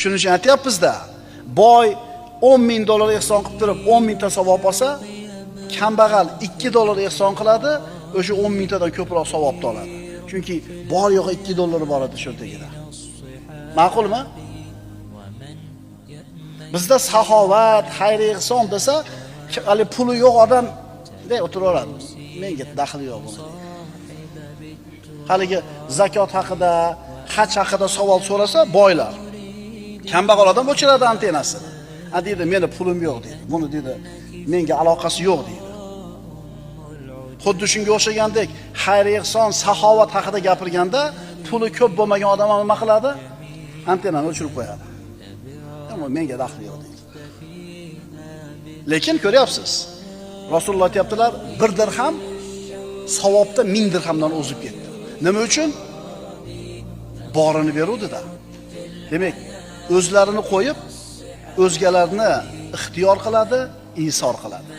Shuning uchun aytyapmiz-da, boy $10,000 ehson qilib turib 10,000 ta savob olsa, kambag'al $2 ehson qiladi, o'sha 10,000 tadan ko'proq savobni oladi. Chunki bor yo'g'i $2 bor edi sho'rtagida. Ma'qulmi? Bizda saxovat, xayr ehson desa, hali puli yo'q odam o'tiraveradi. Menga daxli yo'q buni. Haligi zakot haqida, haj haqida savol so'rasa boylar. Kambag'al odam o'chiradi antenasini. Deydi, meni pulim yo'q deydi. Buni deydi, menga aloqasi yo'q deydi. Xuddi shunga o'xshagandek, xayr ehson, saxovat haqida gapirganda, puli ko'p bo'lmagan odam nima qiladi? Antenani o'chirib qo'yadi. Ammo menga daxli yo'q deydi. Lekin ko'ryapsiz, Rasululloh aytibdilar, 1 dirham savobda 1000 dirhamdan o'zib ketdi. Nima uchun? Borini beruvdi-da. Demak, o'zlarini qo'yib, o'zgalarni ixtiyor qiladi, isor qiladi.